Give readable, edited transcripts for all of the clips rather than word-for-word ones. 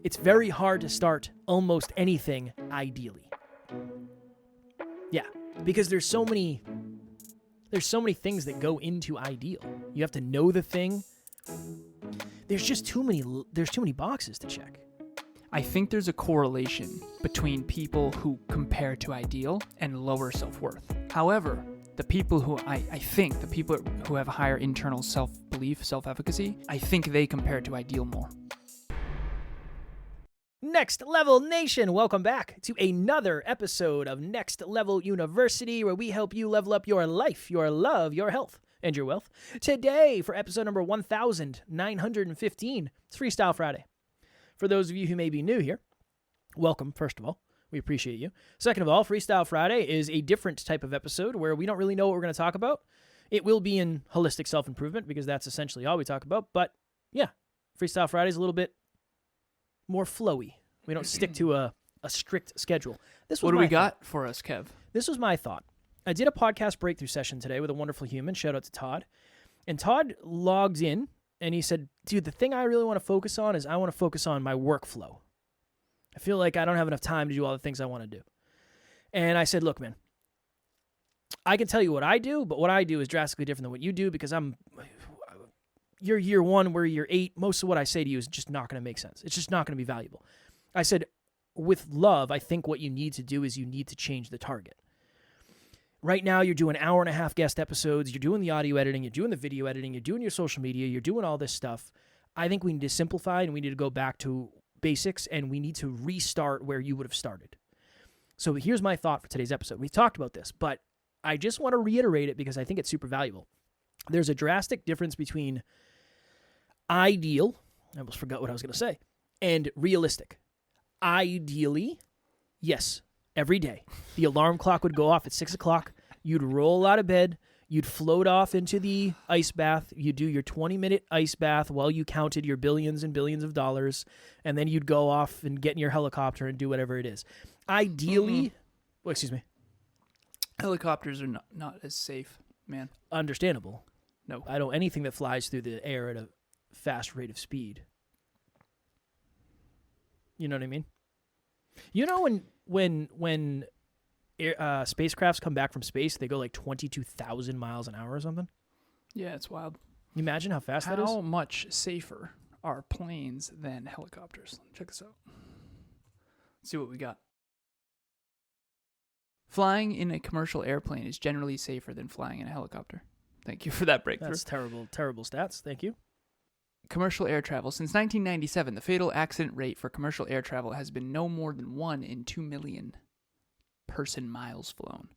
It's very hard to start almost anything ideally. Yeah, because there's so many things that go into ideal. You have to know the thing. There's just too many boxes to check. I think there's a correlation between people who compare to ideal and lower self-worth. However, the people who the people who have higher internal self-belief, self-efficacy, I think they compare to ideal more. Next Level Nation, welcome back to another episode of Next Level University, where we help you level up your life, your love, your health, and your wealth. Today, for episode number 1915, it's Freestyle Friday. For those of you who may be new here, welcome, first of all. We appreciate you. Second of all, Freestyle Friday is a different type of episode where we don't really know what we're going to talk about. It will be in holistic self-improvement because that's essentially all we talk about. But yeah, Freestyle Friday is a little bit more flowy. We don't stick to a strict schedule. What do we got for us, Kev? This was my thought. I did a podcast breakthrough session today with a wonderful human. Shout out to Todd. And Todd logged in and he said, dude, the thing I really want to focus on is I want to focus on my workflow. I feel like I don't have enough time to do all the things I want to do. And I said, look, man, I can tell you what I do, but what I do is drastically different than what you do because you're year one, we're year 8. Most of what I say to you is just not going to make sense. It's just not going to be valuable. I said, with love, I think what you need to do is you need to change the target. Right now, you're doing 1.5-hour guest episodes. You're doing the audio editing. You're doing the video editing. You're doing your social media. You're doing all this stuff. I think we need to simplify and we need to go back to basics and we need to restart where you would have started. So here's my thought for today's episode. We've talked about this, but I just want to reiterate it because I think it's super valuable. There's a drastic difference between ideal, I almost forgot what I was going to say, and realistic. Ideally, yes, every day. The alarm clock would go off at 6 o'clock. You'd roll out of bed. You'd float off into the ice bath. You'd do your 20-minute ice bath while you counted your billions and billions of dollars. And then you'd go off and get in your helicopter and do whatever it is. Ideally, well, excuse me. Helicopters are not as safe, man. Understandable. No. I don't anything that flies through the air at a fast rate of speed. You know what I mean? You know when spacecrafts come back from space, they go like 22,000 miles an hour or something? Yeah, it's wild. You imagine how fast that is? How much safer are planes than helicopters? Check this out. Let's see what we got. Flying in a commercial airplane is generally safer than flying in a helicopter. Thank you for that breakthrough. That's terrible stats. Thank you. Commercial air travel. Since 1997, the fatal accident rate for commercial air travel has been no more than 1 in 2 million person miles flown.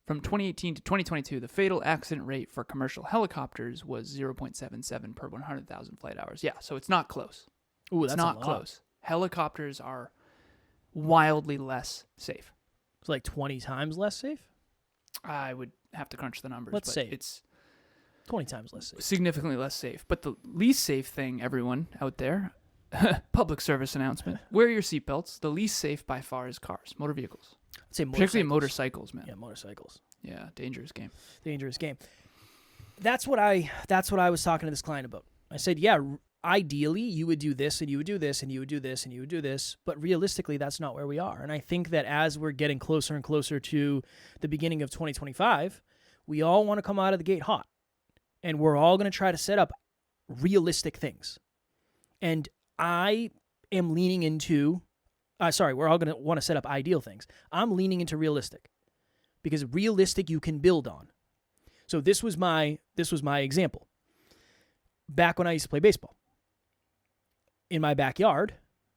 From 2018 to 2022, the fatal accident rate for commercial helicopters was 0.77 per 100,000 flight hours. Yeah, so it's not close. Ooh, it's that's not close. Helicopters are wildly less safe. It's like 20 times less safe? I would have to crunch the numbers. Let's say it's 20 times less safe. Significantly less safe. But the least safe thing, everyone out there, public service announcement, wear your seatbelts. The least safe by far is cars, motor vehicles. I'd say particularly motorcycles, man. Yeah, motorcycles. Yeah, dangerous game. Dangerous game. That's what I was talking to this client about. I said, yeah, ideally you would do this and you would do this and you would do this and you would do this, but realistically that's not where we are. And I think that as we're getting closer and closer to the beginning of 2025, we all want to come out of the gate hot. And we're all going to try to set up realistic things. And I am leaning into, we're all going to want to set up ideal things. I'm leaning into realistic because realistic you can build on. So this was my example. Back when I used to play baseball, in my backyard,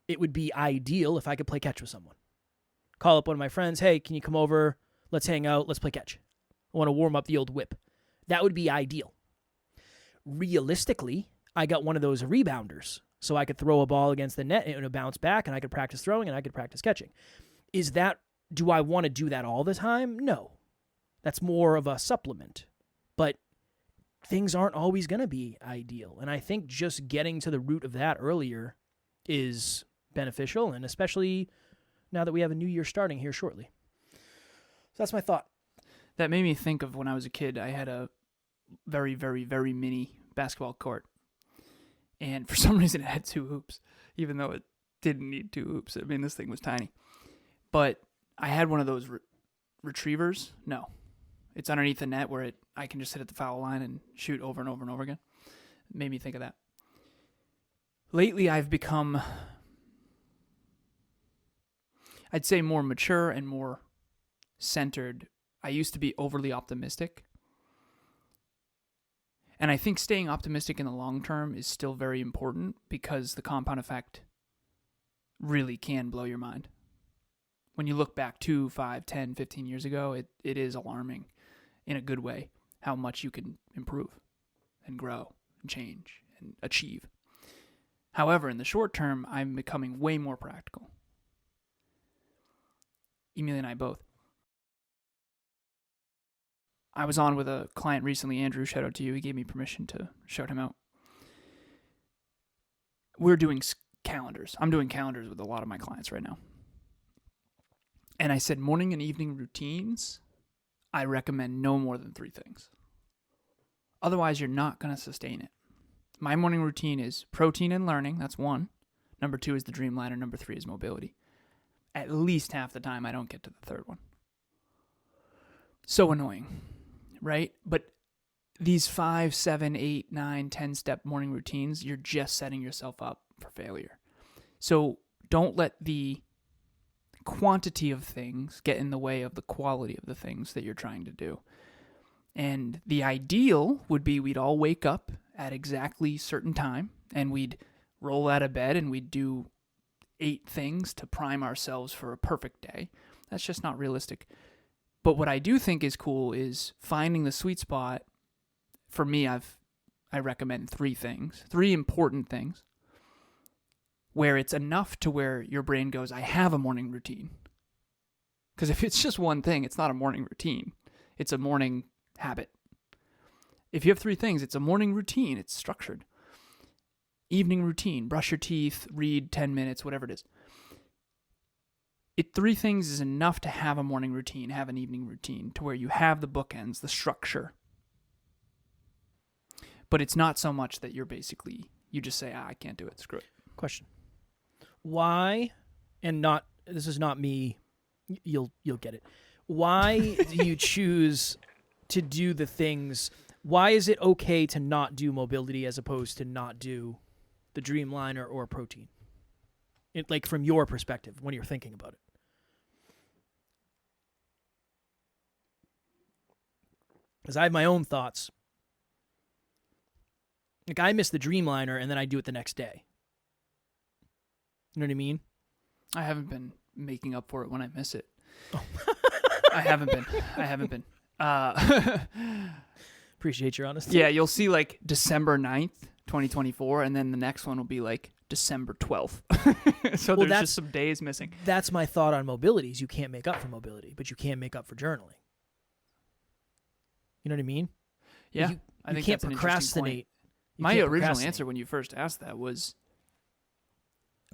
it would be ideal if I could play catch with someone. Call up one of my friends, hey, can you come over? Let's hang out. Let's play catch. I want to warm up the old whip. That would be ideal. Realistically, I got one of those rebounders, so I could throw a ball against the net and it would bounce back, and I could practice throwing and I could practice catching. Do I want to do that all the time? No. That's more of a supplement. But things aren't always going to be ideal, and I think just getting to the root of that earlier is beneficial, and especially now that we have a new year starting here shortly. So that's my thought. That made me think of when I was a kid. I had a very, very, very mini basketball court. And for some reason it had 2 hoops, even though Didn't need 2 hoops. I mean, this thing was tiny. But I had one of those retrievers. No. It's underneath the net where I can just sit at the foul line and shoot over and over and over again. It made me think of that. Lately, I've become, I'd say, more mature and more centered. I used to be overly optimistic. And I think staying optimistic in the long term is still very important because the compound effect really can blow your mind. When you look back 2, 5, 10, 15 years ago, it is alarming in a good way how much you can improve and grow and change and achieve. However, in the short term, I'm becoming way more practical. Emilia and I both. I was on with a client recently, Andrew, shout out to you. He gave me permission to shout him out. We're doing calendars. I'm doing calendars with a lot of my clients right now. And I said morning and evening routines, I recommend no more than 3 things. Otherwise, you're not going to sustain it. My morning routine is protein and learning. That's 1. Number 2 is the Dreamliner. Number 3 is mobility. At least half the time, I don't get to the 3rd one. So annoying, right? But these 5, 7, 8, 9, 10-step morning routines, you're just setting yourself up for failure. So don't let the quantity of things get in the way of the quality of the things that you're trying to do. And the ideal would be we'd all wake up at exactly certain time and we'd roll out of bed and we'd do 8 things to prime ourselves for a perfect day. That's just not realistic. But what I do think is cool is finding the sweet spot. For me, I recommend 3 things, 3 important things, where it's enough to where your brain goes, I have a morning routine. Because if it's just one thing, it's not a morning routine. It's a morning habit. If you have 3 things, it's a morning routine. It's structured. Evening routine, brush your teeth, read 10 minutes, whatever it is. 3 things is enough to have a morning routine, have an evening routine, to where you have the bookends, the structure. But it's not so much that you just say, I can't do it, screw it. Question. Why, and not, this is not me, you'll get it. Why do you choose to do the things, why is it okay to not do mobility as opposed to not do the Dreamliner or protein? Like from your perspective, when you're thinking about it. Because I have my own thoughts. Like, I miss the Dreamliner, and then I do it the next day. You know what I mean? I haven't been making up for it when I miss it. Oh. I haven't been. Appreciate your honesty. Yeah, you'll see like December 9th, 2024, and then the next one will be like December 12th. So there's just some days missing. That's my thought on mobility, is you can't make up for mobility, but you can make up for journaling. You know what I mean? Yeah. I think can't procrastinate. My original answer when you first asked that was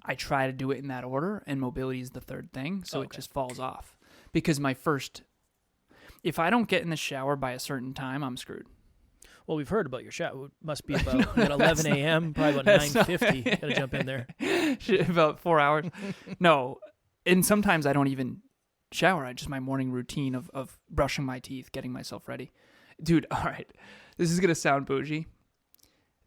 I try to do it in that order, and mobility is the 3rd thing, so it just falls off. Because if I don't get in the shower by a certain time, I'm screwed. Well, we've heard about your shower. It must be about at 11 a.m., probably about 9:50. Got to jump in there. About 4 hours. No, and sometimes I don't even shower. My morning routine of brushing my teeth, getting myself ready. Dude, all right, this is going to sound bougie.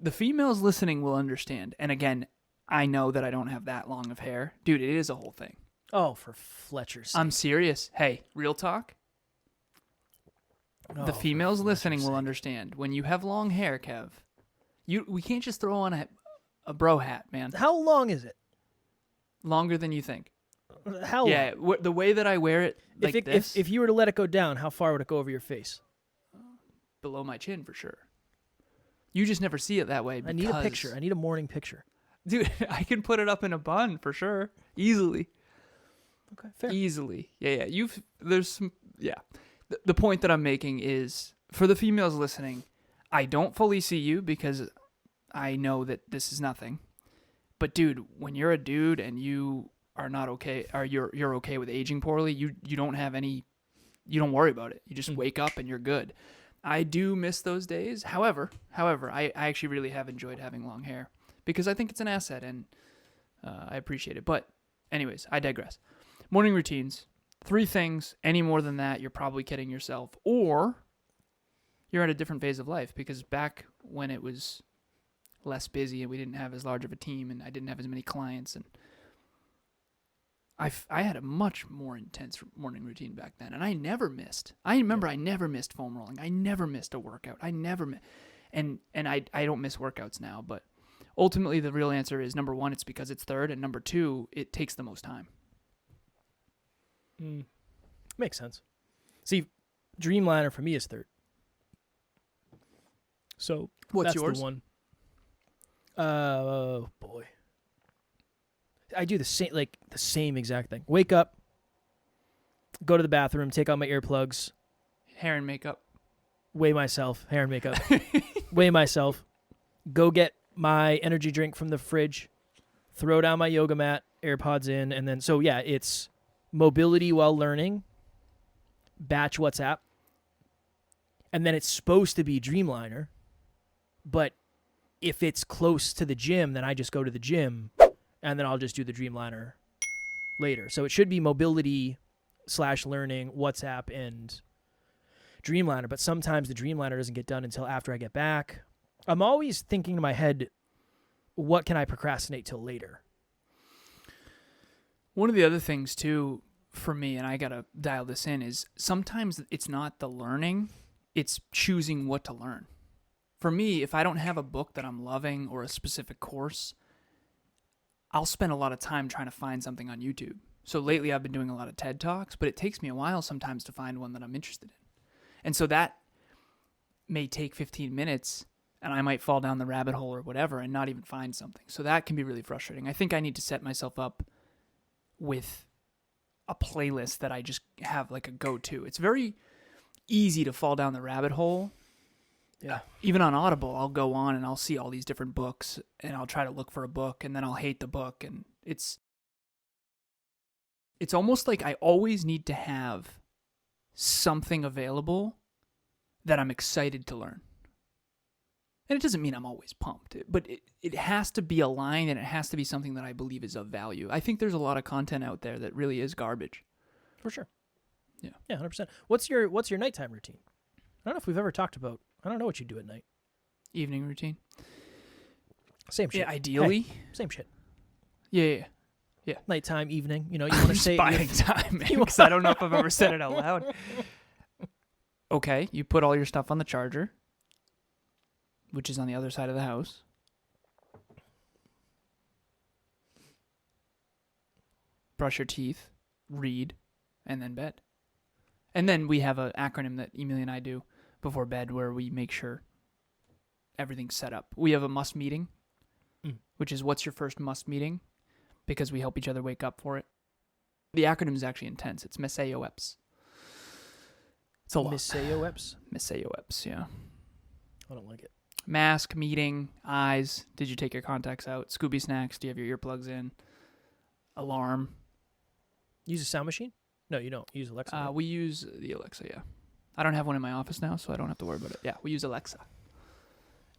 The females listening will understand. And again, I know that I don't have that long of hair. Dude, it is a whole thing. Oh, for Fletcher's sake. I'm serious. Hey, real talk. The females listening will understand. When you have long hair, Kev, we can't just throw on a bro hat, man. How long is it? Longer than you think. How long? Yeah, the way that I wear it, this. If you were to let it go down, how far would it go over your face? Below my chin, for sure. You just never see it that way. I need a picture. I need a morning picture. Dude, I can put it up in a bun, for sure. Easily. Okay, fair. Easily. Yeah. The point that I'm making is, for the females listening, I don't fully see you because I know that this is nothing. But dude, when you're a dude and you are not okay, or you're okay with aging poorly, you don't have any, you don't worry about it. You just wake up and you're good. I do miss those days. However, I actually really have enjoyed having long hair because I think it's an asset, and I appreciate it. But anyways, I digress. Morning routines. 3 things. Any more than that, you're probably kidding yourself. Or you're at a different phase of life, because back when it was less busy and we didn't have as large of a team and I didn't have as many clients, and I had a much more intense morning routine back then, and I never missed. I remember I never missed foam rolling. I never missed a workout. I don't miss workouts now, but ultimately the real answer is, number 1, it's because it's third, and number 2, it takes the most time. Makes sense. See, Dreamliner for me is third. So what's that's yours? The one. Oh boy. I do the same exact thing. Wake up, go to the bathroom, take out my earplugs, Hair and makeup. weigh myself, hair and makeup, weigh myself, go get my energy drink from the fridge, throw down my yoga mat, AirPods in, and then, so yeah, it's mobility while learning, batch WhatsApp, and then it's supposed to be Dreamliner, but if it's close to the gym, then I just go to the gym, and then I'll just do the Dreamliner later. So it should be mobility / learning, WhatsApp, and Dreamliner, but sometimes the Dreamliner doesn't get done until after I get back. I'm always thinking in my head, what can I procrastinate till later? One of the other things, too, for me, and I got to dial this in, is sometimes it's not the learning, it's choosing what to learn. For me, if I don't have a book that I'm loving or a specific course, I'll spend a lot of time trying to find something on YouTube. So lately I've been doing a lot of TED Talks, but it takes me a while sometimes to find one that I'm interested in. And so that may take 15 minutes, and I might fall down the rabbit hole or whatever and not even find something. So that can be really frustrating. I think I need to set myself up with a playlist that I just have like a go-to. It's very easy to fall down the rabbit hole. Yeah. Even on Audible, I'll go on and I'll see all these different books, and I'll try to look for a book, and then I'll hate the book. And it's almost like I always need to have something available that I'm excited to learn. And it doesn't mean I'm always pumped, but it has to be aligned, and it has to be something that I believe is of value. I think there's a lot of content out there that really is garbage. For sure. Yeah. Yeah, 100%. What's your nighttime routine? I don't know if we've ever talked about, I don't know what you do at night. Evening routine. Same shit. Yeah, ideally. Hey, same shit. Yeah. Nighttime, evening. You know, you want to say buying time, because I don't know if I've ever said it out loud. Okay, you put all your stuff on the charger, which is on the other side of the house. Brush your teeth, read, and then bed. And then we have an acronym that Emily and I do before bed where we make sure everything's set up. We have a must meeting, which is what's your first must meeting, because we help each other wake up for it. The acronym is actually intense. It's MESAOEPS. It's a lot. MESAOEPS? MESAOEPS, yeah. I don't like it. Mask, meeting, eyes. Did you take your contacts out? Scooby snacks. Do you have your earplugs in? Alarm. Use a sound machine? No, you don't. You use Alexa. Right? We use the Alexa, yeah. I don't have one in my office now, so I don't have to worry about it. Yeah, we use Alexa.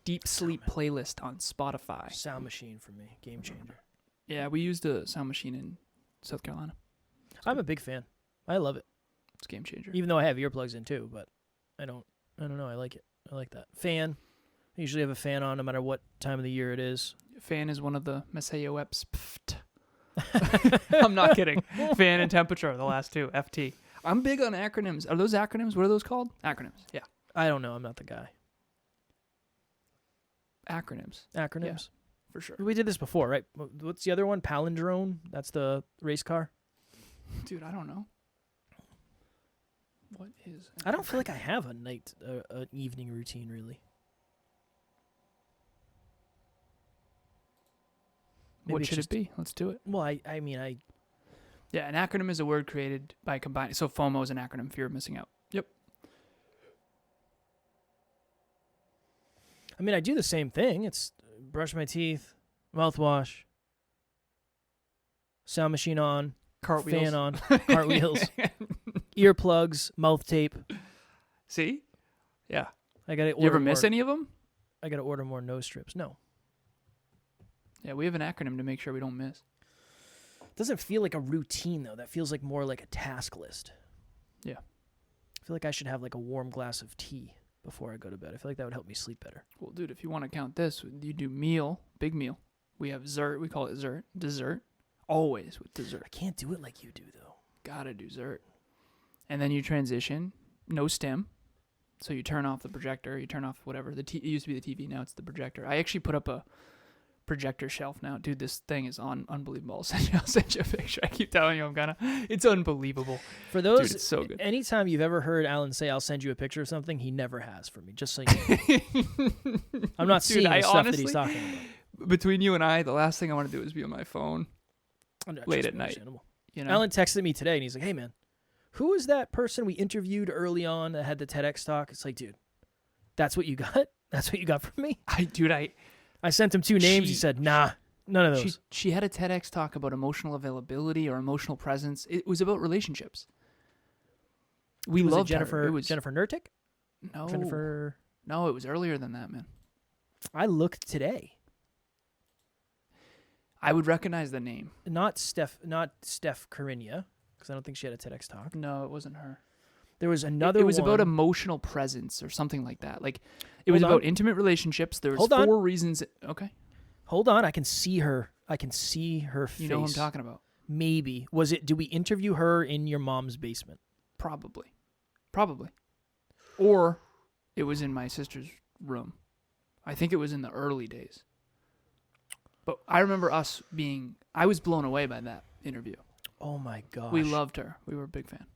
Deep sleep playlist on Spotify. Sound machine for me. Game changer. Yeah, we used a sound machine in South Carolina. I'm a big fan. I love it. It's a game changer. Even though I have earplugs in too, but I don't know. I like it. I like that. Fan. I usually have a fan on no matter what time of the year it is. Fan is one of the MESAOEPS. I'm not kidding. Fan and temperature are the last two. FT. I'm big on acronyms. Are those acronyms? What are those called? Acronyms. Yeah. I don't know. I'm not the guy. Acronyms. Acronyms. Yeah, for sure. We did this before, right? What's the other one? Palindrome? That's the race car? Dude, I don't know. What is... I don't feel like I have a night, an evening routine, really. Maybe What should it be? Let's do it. Well, I mean, Yeah, an acronym is a word created by combining... So FOMO is an acronym, fear of missing out. Yep. I mean, I do the same thing. It's brush my teeth, mouthwash, sound machine on, Cartwheels. fan on, cartwheels, earplugs, mouth tape. See? Yeah. I gotta. You ever miss any of them? I gotta order more nose strips. No. Yeah, we have an acronym to make sure we don't miss. Doesn't feel like a routine, though. That feels like more like a task list. Yeah. I feel like I should have like a warm glass of tea before I go to bed. I feel like that would help me sleep better. Well, dude, if you want to count this, you do meal, big meal. We have dessert. We call it dessert. Always with dessert. I can't do it like you do, though. Gotta do dessert. And then you transition. No stim. So you turn off the projector. You turn off whatever. It used to be the TV. Now it's the projector. I actually put up a projector shelf now. Dude, this thing is unbelievable. I'll send you a picture. I keep telling you it's unbelievable. For those, dude, it's so good. Anytime you've ever heard Alan say, I'll send you a picture of something, he never has for me. Just so you know. I'm not seeing the stuff that he's talking about. Between you and I, the last thing I want to do is be on my phone late at night. You know? Alan texted me today, and he's like, hey, man, who is that person we interviewed early on that had the TEDx talk? It's like, dude, that's what you got? That's what you got from me? I sent him 2 names. He said, nah, none of those. She had a TEDx talk about emotional availability or emotional presence. It was about relationships. We loved Jennifer. Her. It was Jennifer Nurtick? No. Jennifer. No, it was earlier than that, man. I looked today. I would recognize the name. Not Steph Carinia, because I don't think she had a TEDx talk. No, it wasn't her. There was another one. It was about emotional presence or something like that. Like, it was about intimate relationships. There was 4 reasons. Okay. Hold on. I can see her. I can see her face. You know who I'm talking about. Maybe. Did we interview her in your mom's basement? Probably. Or it was in my sister's room. I think it was in the early days. But I remember I was blown away by that interview. Oh my gosh. We loved her. We were a big fan.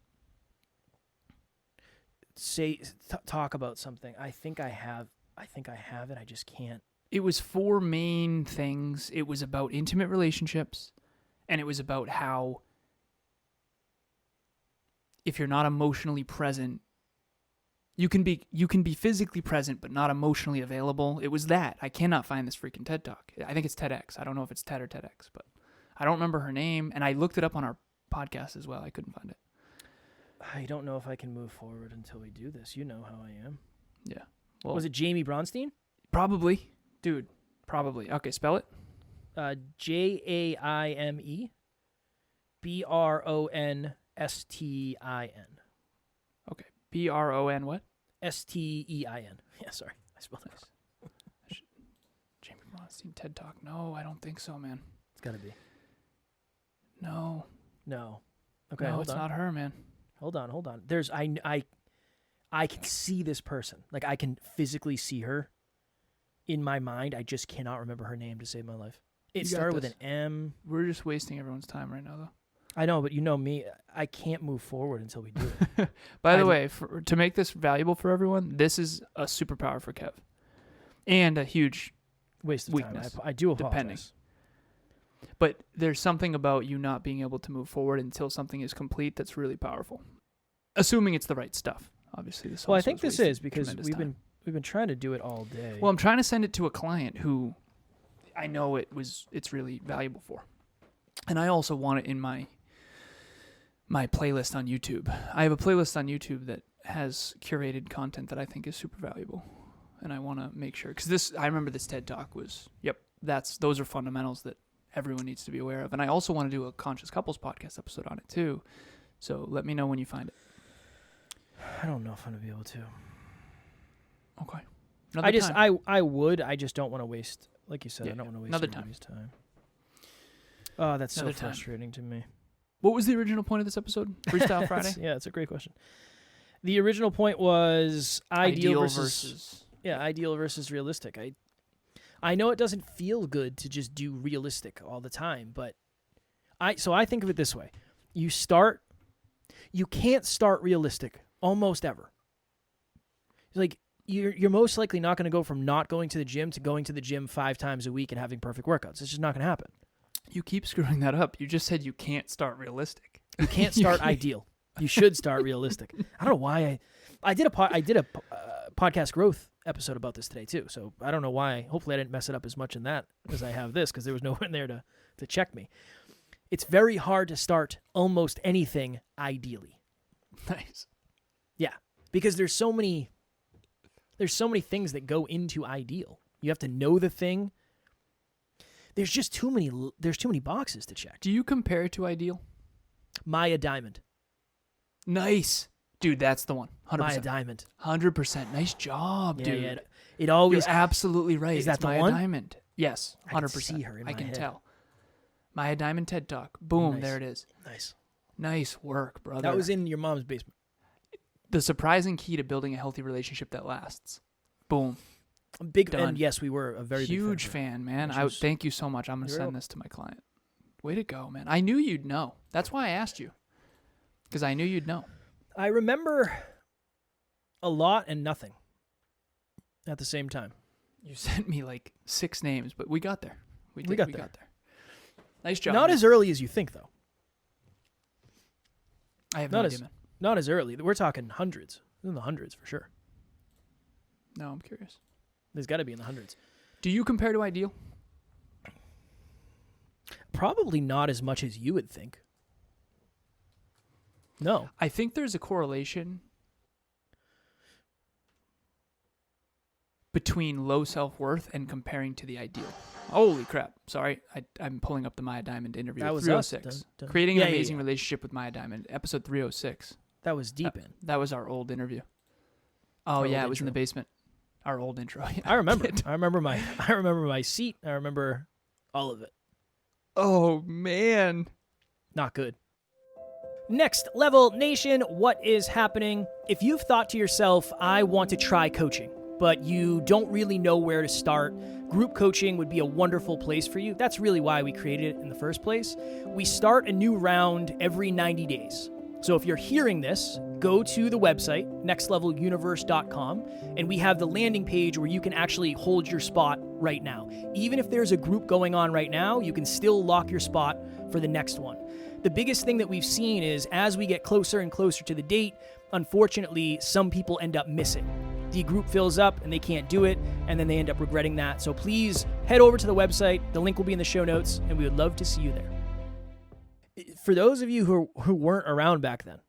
Talk about something. I think I have it. I just can't. It was 4 main things. It was about intimate relationships, and it was about how if you're not emotionally present, you can be physically present but not emotionally available. It was that. I cannot find this freaking TED Talk. I think it's TEDx. I don't know if it's TED or TEDx, but I don't remember her name, and I looked it up on our podcast as well. I couldn't find it. I don't know if I can move forward until we do this. You know how I am. Yeah. Well, was it Jamie Bronstein? Probably. Dude, probably. Okay, spell it. Jaime Bronstein. Okay. Bron what? Stein. Yeah, sorry. I spelled it. Jamie Bronstein TED Talk. No, I don't think so, man. It's got to be. No. Okay, no, it's not her, man. Hold on. There's I can see this person. Like, I can physically see her in my mind. I just cannot remember her name to save my life. It started with an M. We're just wasting everyone's time right now, though. I know, but you know me. I can't move forward until we do it. By the way, to make this valuable for everyone, this is a superpower for Kev. And a huge waste of weakness. time. I do apologize. Depending. But there's something about you not being able to move forward until something is complete that's really powerful. Assuming it's the right stuff. Obviously, this. Well, I think this is because we've been trying to do it all day. Well, I'm trying to send it to a client who I know it's really valuable for, and I also want it in my playlist on YouTube. I have a playlist on YouTube that has curated content that I think is super valuable, and I want to make sure because I remember this TED Talk was those are fundamentals that everyone needs to be aware of, and I also want to do a Conscious Couples podcast episode on it too. So let me know when you find it. I don't know if I'm going to be able to. Okay. I would. I just don't want to waste, like you said, I don't want to waste everybody's time. Oh, that's so frustrating to me. What was the original point of this episode? Freestyle Friday? Yeah, it's a great question. The original point was ideal versus realistic. I know it doesn't feel good to just do realistic all the time, but I think of it this way. You can't start realistic almost ever. Like, you're most likely not going to go from not going to the gym to going to the gym 5 times a week and having perfect workouts. It's just not going to happen. You keep screwing that up. You just said you can't start realistic. You can't start ideal. You should start realistic. I don't know why I did a podcast growth episode about this today too. So I don't know why. Hopefully I didn't mess it up as much in that as I have this, because there was no one there to check me. It's very hard to start almost anything ideally. Nice. Yeah, because there's so many things that go into ideal. You have to know the thing. There's just too many boxes to check. Do you compare it to ideal? Maya Diamond. Nice. Dude, that's the one. 100%. Maya Diamond. 100%. Nice job, dude. Yeah. It always... You're absolutely right. Is that It's the Maya one? Diamond. Yes, 100%. I can see her in I my can head. tell. Maya Diamond TED Talk. Boom, Nice. there it is. Nice. Nice work, brother. That was in your mom's basement. the surprising key to building a healthy relationship that lasts. Boom. Big Done. And yes, we were a very Huge big fan. fan, man. Which was- Thank you so much. I'm going to You're send welcome. this to my client. Way to go, man. I knew you'd know. That's why I asked you. Because I knew you'd know. I remember a lot and nothing at the same time. You sent me like 6 names, but we got there. We got got there. there. Nice job. Not man. as early as you think, though. I have not no as- idea, man. Not as early. We're talking hundreds. In the hundreds for sure. No, I'm curious. There's got to be in the hundreds. Do you compare to ideal? Probably not as much as you would think. No. I think there's a correlation between low self-worth and comparing to the ideal. Holy crap. Sorry. I'm pulling up the Maya Diamond interview. That was us. 306. Dun. Creating Yeah, an yeah, amazing yeah. relationship with Maya Diamond. Episode 306. That was deep in. That was our old interview. Oh, Our yeah. old It was in the intro. basement. Our old intro. Yeah, I remember. kid. I remember my seat. I remember all of it. Oh, man. Not good. Next Level Nation, what is happening? If you've thought to yourself, I want to try coaching, but you don't really know where to start, group coaching would be a wonderful place for you. That's really why we created it in the first place. We start a new round every 90 days. So if you're hearing this, go to the website, nextleveluniverse.com, and we have the landing page where you can actually hold your spot right now. Even if there's a group going on right now, you can still lock your spot for the next one. The biggest thing that we've seen is as we get closer and closer to the date, unfortunately, some people end up missing. The group fills up and they can't do it, and then they end up regretting that. So please head over to the website. The link will be in the show notes, and we would love to see you there. For those of you who weren't around back then,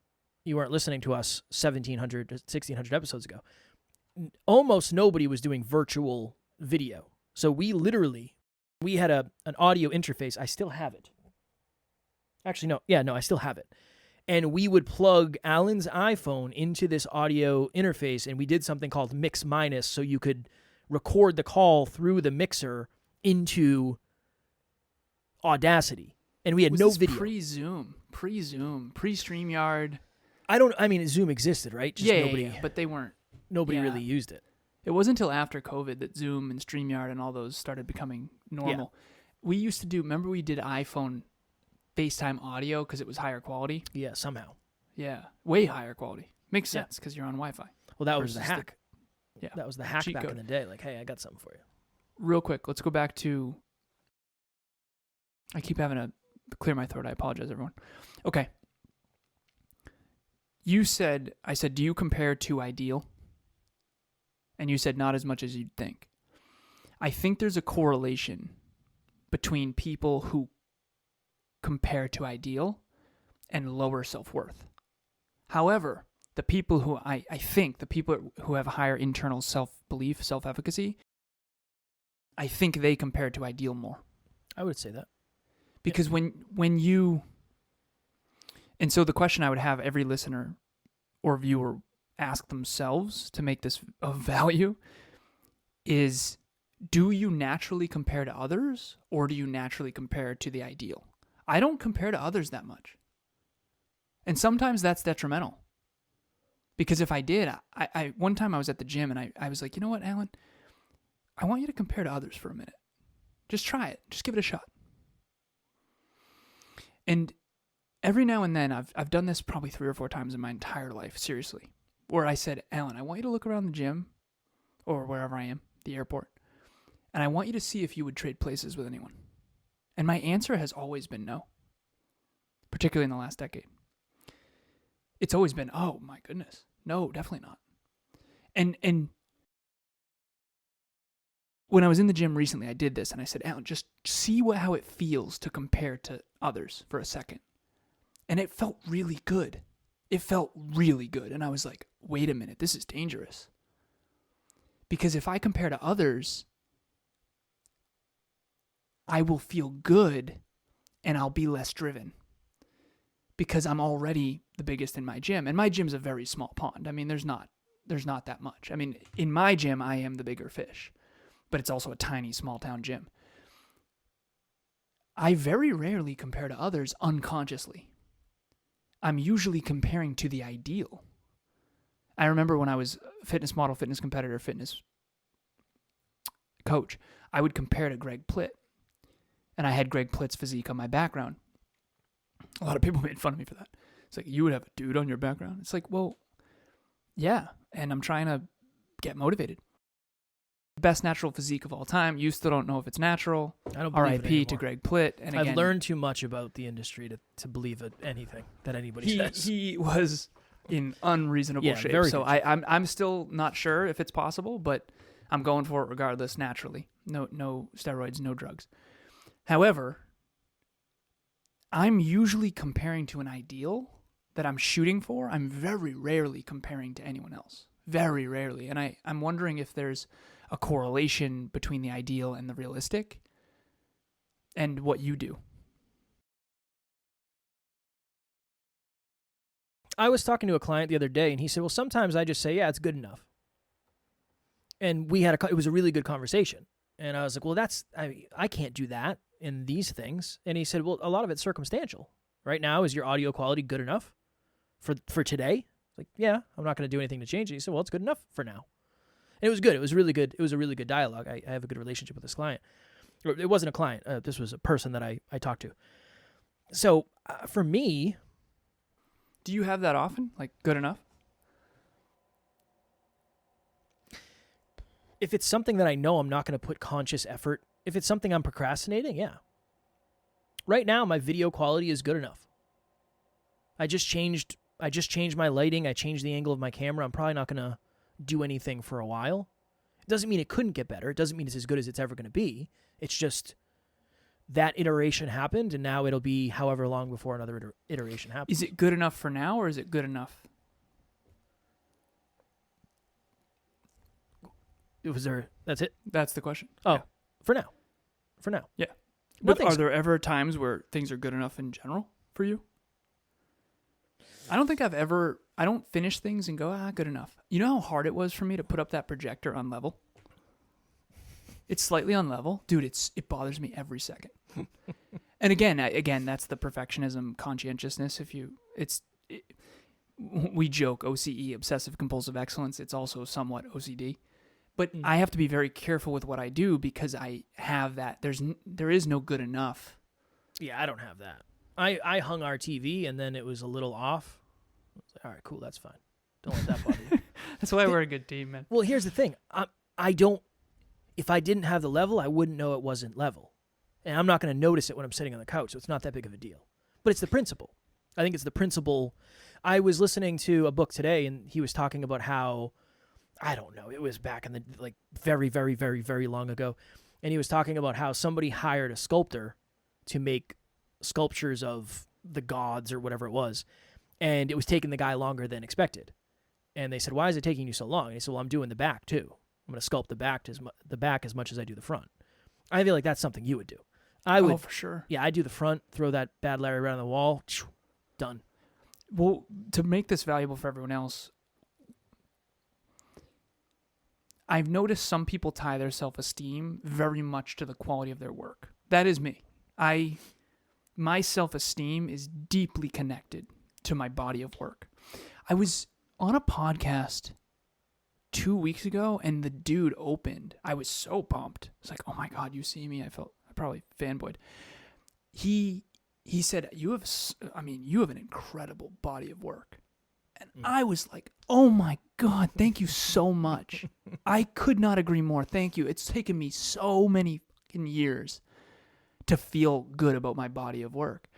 you weren't listening to us 1,700 to 1,600 episodes ago, almost nobody was doing virtual video. So we had an audio interface. I still have it. Actually, no. Yeah, no, I still have it. And we would plug Alan's iPhone into this audio interface, and we did something called mix minus, so you could record the call through the mixer into Audacity. And we had Was no this video. Pre-Zoom, pre-StreamYard. I mean, Zoom existed, right? Just Yeah, but they weren't. nobody yeah. really used it. It wasn't until after COVID that Zoom and StreamYard and all those started becoming normal. We used to remember we did iPhone FaceTime audio because it was higher quality? Yeah, somehow. Yeah, way higher quality. Makes Yeah. sense because you're on Wi-Fi. Well, that was the Versus the- hack. Yeah, That was the hack cheat back code. in the day. Like, hey, I got something for you. Real quick, let's go back to... I keep having to clear my throat. I apologize, everyone. Okay. I said, do you compare to ideal? And you said not as much as you'd think. I think there's a correlation between people who compare to ideal and lower self-worth. However, the people who I think the people who have higher internal self-belief, self-efficacy, I think they compare to ideal more. I would say that. Because when you... And so the question I would have every listener or viewer ask themselves to make this of value is, do you naturally compare to others or do you naturally compare to the ideal? I don't compare to others that much. And sometimes that's detrimental. Because if I did, I one time I was at the gym and I was like, you know what, Alan? I want you to compare to others for a minute. Just try it. Just give it a shot. And every now and then, I've done this probably 3 or 4 times in my entire life, seriously, where I said, Alan, I want you to look around the gym or wherever I am, the airport, and I want you to see if you would trade places with anyone. And my answer has always been no, particularly in the last decade. It's always been, oh my goodness, no, definitely not. And when I was in the gym recently, I did this, and I said, Alan, just see how it feels to compare to others for a second. And it felt really good. It felt really good. And I was like, wait a minute, this is dangerous. Because if I compare to others, I will feel good and I'll be less driven because I'm already the biggest in my gym. And my gym's a very small pond. I mean, there's not that much. I mean, in my gym, I am the bigger fish, but it's also a tiny, small town gym. I very rarely compare to others unconsciously. I'm usually comparing to the ideal. I remember when I was fitness model, fitness competitor, fitness coach, I would compare to Greg Plitt. And I had Greg Plitt's physique on my background. A lot of people made fun of me for that. It's like, you would have a dude on your background? It's like, well, yeah. And I'm trying to get motivated. Best natural physique of all time. You still don't know if it's natural. I don't believe it R.I.P. anymore. to Greg Plitt. And again, I've learned too much about the industry to believe anything that anybody says. He was in unreasonable shape. Very so good. I'm still not sure if it's possible, but I'm going for it regardless naturally. No steroids, no drugs. However, I'm usually comparing to an ideal that I'm shooting for. I'm very rarely comparing to anyone else. Very rarely. And I'm wondering if there's a correlation between the ideal and the realistic and what you do. I was talking to a client the other day, and he said, well, sometimes I just say, yeah, it's good enough. And it was a really good conversation. And I was like, well, I can't do that in these things. And he said, well, a lot of it's circumstantial. Right now, is your audio quality good enough for today? Like, yeah, I'm not going to do anything to change it. He said, well, it's good enough for now. And it was good. It was really good. It was a really good dialogue. I have a good relationship with this client. It wasn't a client. This was a person that I talked to. So for me... Do you have that often? Like, good enough? If it's something that I know I'm not going to put conscious effort, if it's something I'm procrastinating, yeah. Right now, my video quality is good enough. I just changed my lighting. I changed the angle of my camera. I'm probably not going to do anything for a while. It doesn't mean it couldn't get better. It doesn't mean it's as good as it's ever going to be. It's just that iteration happened, and now it'll be however long before another iteration happens. Is it good enough for now, or is it good enough? That's it? That's the question. Oh, yeah. For now. Yeah. But Nothing's... are there ever times where things are good enough in general for you? I don't think I don't finish things and go, good enough. You know how hard it was for me to put up that projector on level? It's slightly on level. Dude, it bothers me every second. And again, that's the perfectionism, conscientiousness. We joke OCE, obsessive compulsive excellence. It's also somewhat OCD. But I have to be very careful with what I do because I have that. There is no good enough. Yeah, I don't have that. I hung our TV and then it was a little off. I was like, all right, cool, that's fine. Don't let that bother you. That's why we're a good team, man. Well, here's the thing. I don't. If I didn't have the level, I wouldn't know it wasn't level. And I'm not going to notice it when I'm sitting on the couch, so it's not that big of a deal. But it's the principle. I think it's the principle. I was listening to a book today, and he was talking about how, I don't know, it was back in the, very, very, very, very long ago. And he was talking about how somebody hired a sculptor to make sculptures of the gods or whatever it was. And it was taking the guy longer than expected. And they said, why is it taking you so long? And he said, well, I'm doing the back too. I'm going to sculpt the back as much as I do the front. I feel like that's something you would do. I would. Oh, for sure. Yeah, I do the front, throw that bad Larry right on the wall, done. Well, to make this valuable for everyone else, I've noticed some people tie their self-esteem very much to the quality of their work. That is me. My self-esteem is deeply connected to my body of work. I was on a podcast 2 weeks ago, and the dude opened. I was so pumped. It's like, oh my God, you see me? I probably fanboyed. He said, you have an incredible body of work. And I was like, oh my God, thank you so much. I could not agree more. Thank you. It's taken me so many fucking years to feel good about my body of work.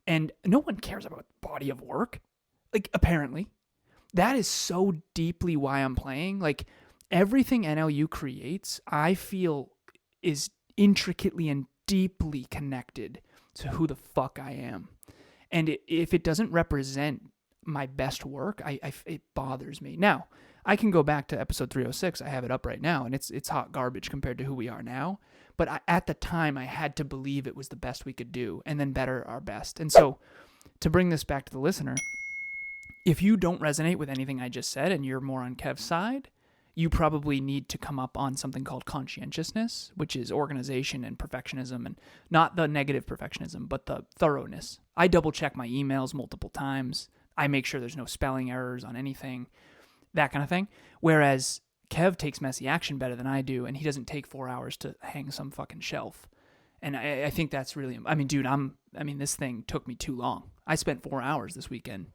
And no one cares about body of work. Like, apparently. That is so deeply why I'm playing. Like, everything NLU creates, I feel, is intricately and deeply connected to who the fuck I am. And if it doesn't represent my best work, it bothers me. Now, I can go back to episode 306. I have it up right now, and it's hot garbage compared to who we are now. But at the time, I had to believe it was the best we could do and then better our best. And so to bring this back to the listener, if you don't resonate with anything I just said and you're more on Kev's side, you probably need to come up on something called conscientiousness, which is organization and perfectionism, and not the negative perfectionism, but the thoroughness. I double check my emails multiple times. I make sure there's no spelling errors on anything, that kind of thing. Whereas Kev takes messy action better than I do, and he doesn't take 4 hours to hang some fucking shelf. And I think that's really, I mean, dude, this thing took me too long. I spent 4 hours this weekend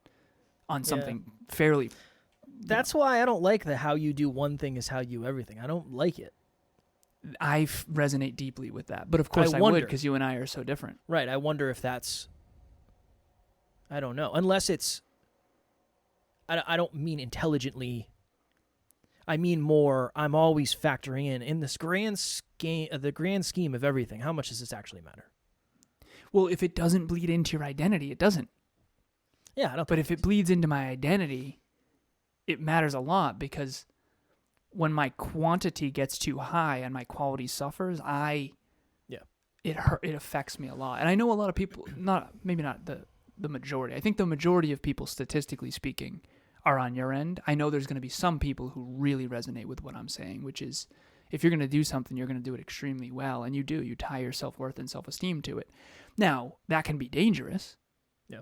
on something fairly. That's why I don't like the how you do one thing is how you do everything. I don't like it. I resonate deeply with that. But of course I would, because you and I are so different. Right. I wonder if that's, I don't know. Unless it's, I don't mean intelligently. I mean more, I'm always factoring in this grand scheme of everything. How much does this actually matter? Well, if it doesn't bleed into your identity, it doesn't. Yeah, I don't. But if it bleeds into my identity, it matters a lot, because when my quantity gets too high and my quality suffers, it affects me a lot. And I know a lot of people, maybe not the majority. I think the majority of people, statistically speaking, are on your end. I know there's going to be some people who really resonate with what I'm saying, which is, if you're going to do something, you're going to do it extremely well, and you do. You tie your self-worth and self-esteem to it. Now, that can be dangerous. Yeah.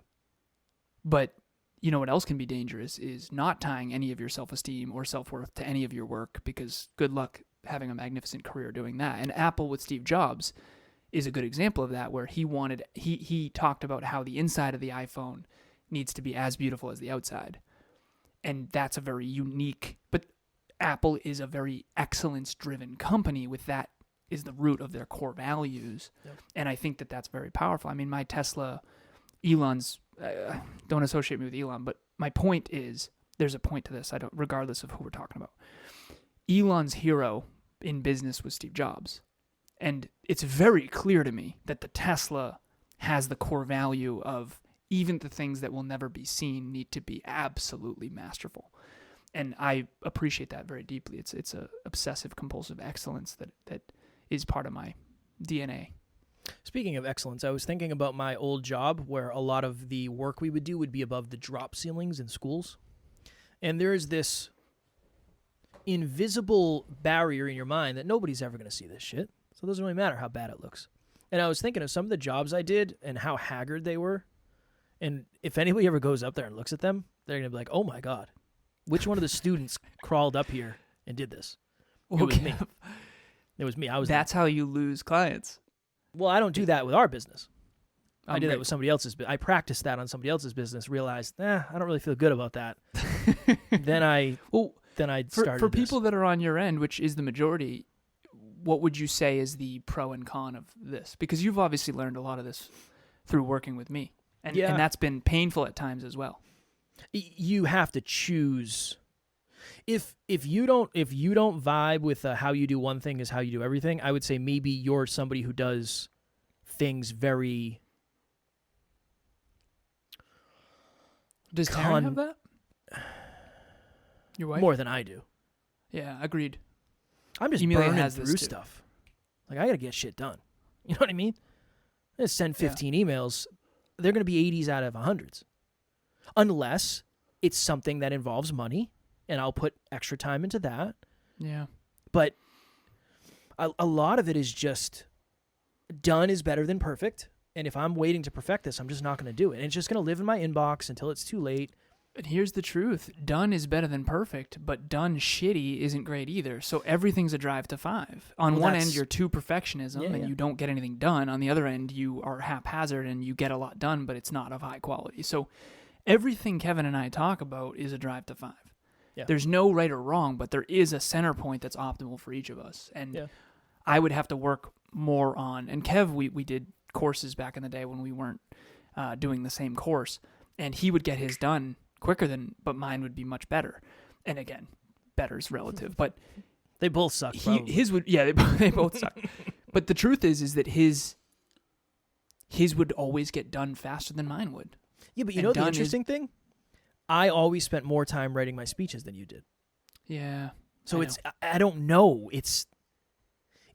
But you know what else can be dangerous is not tying any of your self-esteem or self-worth to any of your work, because good luck having a magnificent career doing that. And Apple with Steve Jobs is a good example of that, where he talked about how the inside of the iPhone needs to be as beautiful as the outside. And that's a very unique, but Apple is a very excellence-driven company with that is the root of their core values. Yep. And I think that that's very powerful. I mean, my Tesla, Elon's, don't associate me with Elon, but my point is, there's a point to this, regardless of who we're talking about. Elon's hero in business was Steve Jobs. And it's very clear to me that the Tesla has the core value of, even the things that will never be seen need to be absolutely masterful. And I appreciate that very deeply. It's a obsessive compulsive excellence that is part of my DNA. Speaking of excellence, I was thinking about my old job, where a lot of the work we would do would be above the drop ceilings in schools. And there is this invisible barrier in your mind that nobody's ever going to see this shit. So it doesn't really matter how bad it looks. And I was thinking of some of the jobs I did and how haggard they were. And if anybody ever goes up there and looks at them, they're going to be like, oh my God, which one of the students crawled up here and did this? It was me. It was me. That's how you lose clients. Well, I don't do that with our business. I did that with somebody else's. I practiced that on somebody else's business, realized, I don't really feel good about that. Then I started For people that are on your end, which is the majority, what would you say is the pro and con of this? Because you've obviously learned a lot of this through working with me. And that's been painful at times as well. You have to choose. If you don't vibe with how you do one thing is how you do everything, I would say maybe you're somebody who does things very. Does Taryn have that? Your wife? More than I do. Yeah, agreed. I'm just burning through stuff. Like, I got to get shit done. You know what I mean? I just send 15 emails. They're going to be 80s out of 100s. Unless it's something that involves money, and I'll put extra time into that. Yeah. But a lot of it is just done is better than perfect. And if I'm waiting to perfect this, I'm just not going to do it. And it's just going to live in my inbox until it's too late. And here's the truth. Done is better than perfect, but done shitty isn't great either. So everything's a drive to 5. On one end, you're too perfectionism and you don't get anything done. On the other end, you are haphazard and you get a lot done, but it's not of high quality. So everything Kevin and I talk about is a drive to 5. Yeah. There's no right or wrong, but there is a center point that's optimal for each of us. And I would have to work more on, and Kev, we did courses back in the day when we weren't doing the same course, and he would get his done quicker but mine would be much better. And again, better's relative, but they both suck. They both suck. But the truth is that his would always get done faster than mine would. Yeah, but you know the interesting thing? I always spent more time writing my speeches than you did. Yeah. So I don't know. It's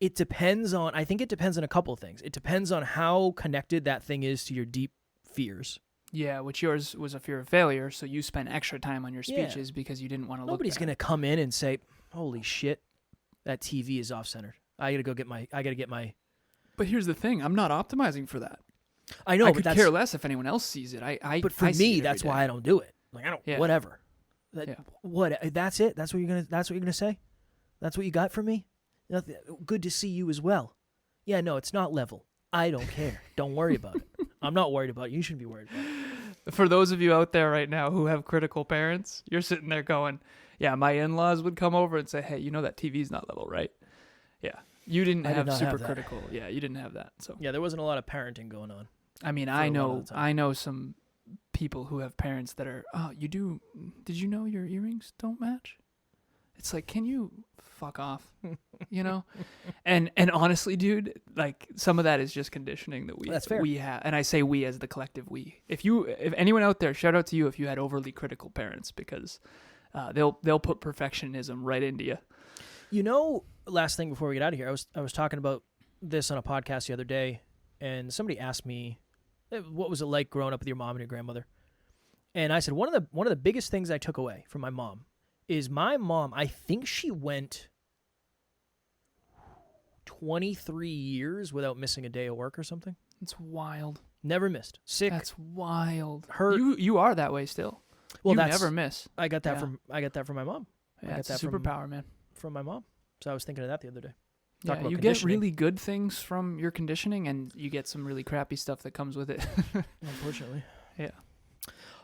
It depends on, I think it depends on a couple of things. It depends on how connected that thing is to your deep fears. Yeah, which yours was a fear of failure, so you spent extra time on your Yeah. speeches because you didn't want to look Nobody's bad. going to come in and say, holy shit, that TV is off-centered. I got to get my. But here's the thing. I'm not optimizing for that. I know, I but could that's, care less if anyone else sees it. but for I see me, it every that's day. why I don't do it. Like, I don't, Yeah. whatever. Yeah. What, that's it? That's what you're going to say? That's what you got for me? Nothing, good to see you as well. Yeah, no, it's not level. I don't care. Don't worry about it. I'm not worried about it. You shouldn't be worried about it. For those of you out there right now who have critical parents, you're sitting there going, yeah, my in-laws would come over and say, hey, you know that TV's not level, right? Yeah. You didn't I did have not super have that. critical. Yeah, you didn't have that. So Yeah, there wasn't a lot of parenting going on. I mean, a lot of the time. I know some people who have parents that are, oh, did you know your earrings don't match? It's like, can you fuck off? You know? And honestly, dude, like some of that is just conditioning that That's fair. we have. And I say we as the collective we. If anyone out there, shout out to you if you had overly critical parents, because they'll put perfectionism right into you. You know, last thing before we get out of here, I was talking about this on a podcast the other day, and somebody asked me, what was it like growing up with your mom and your grandmother? And I said, one of the biggest things I took away from my mom is my mom, I think she went 23 years without missing a day of work or something. It's wild. Never missed. Sick. That's wild. Her. You are that way still. Well, you that's never miss. I got that Yeah. from my mom. I Yeah, got it's a that from- superpower, man. From my mom. So I was thinking of that the other day. Yeah, Talk about you get conditioning. really good things from your conditioning, and you get some really crappy stuff that comes with it. Unfortunately. Yeah.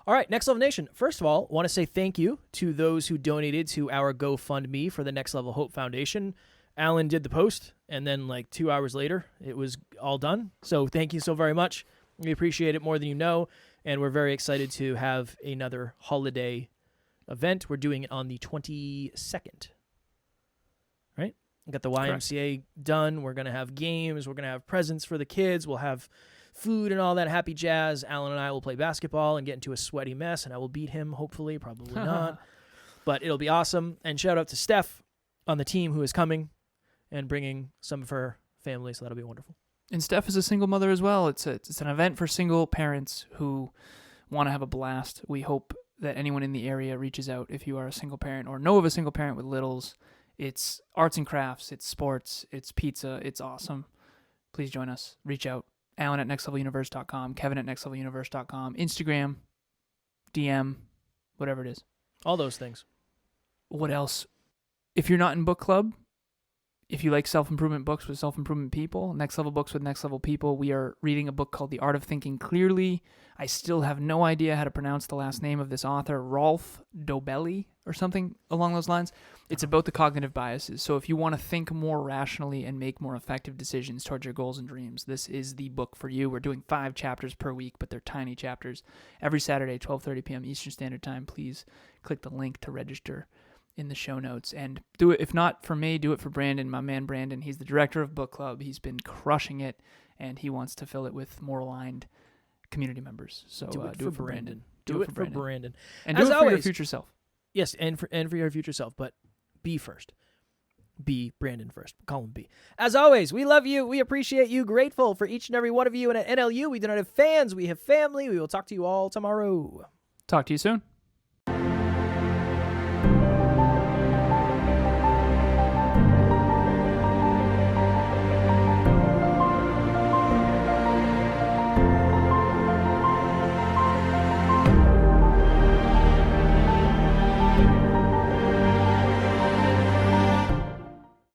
All right, Next Level Nation. First of all, want to say thank you to those who donated to our GoFundMe for the Next Level Hope Foundation. Alan did the post, and then like 2 hours later, it was all done. So thank you so very much. We appreciate it more than you know, and we're very excited to have another holiday event. We're doing it on the 22nd, right? We got the YMCA done. We're going to have games. We're going to have presents for the kids. We'll have food and all that happy jazz. Alan and I will play basketball and get into a sweaty mess, and I will beat him, hopefully, probably not. But it'll be awesome. And shout out to Steph on the team who is coming and bringing some of her family, so that'll be wonderful. And Steph is a single mother as well. It's an event for single parents who want to have a blast. We hope that anyone in the area reaches out if you are a single parent or know of a single parent with littles. It's arts and crafts, it's sports, it's pizza, it's awesome. Please join us. Reach out. Alan at nextleveluniverse.com, Kevin at nextleveluniverse.com, Instagram, DM, whatever it is. All those things. What else? If you're not in book club, if you like self-improvement books with self-improvement people, Next Level books with Next Level people, we are reading a book called The Art of Thinking Clearly. I still have no idea how to pronounce the last name of this author, Rolf Dobelli or something along those lines. It's about the cognitive biases. So if you want to think more rationally and make more effective decisions towards your goals and dreams, this is the book for you. We're doing 5 chapters per week, but they're tiny chapters. Every Saturday, 12:30 p.m. Eastern Standard Time. Please click the link to register in the show notes, and do it. If not for me, do it for Brandon, my man Brandon. He's the director of book club. He's been crushing it, and he wants to fill it with more aligned community members. So Do it for Brandon. Do it for Brandon. And do As it for your always- future self. Yes, and for your future self, but be first. Be Brandon first. Call him B. As always, we love you. We appreciate you. Grateful for each and every one of you. And at NLU, we do not have fans. We have family. We will talk to you all tomorrow. Talk to you soon.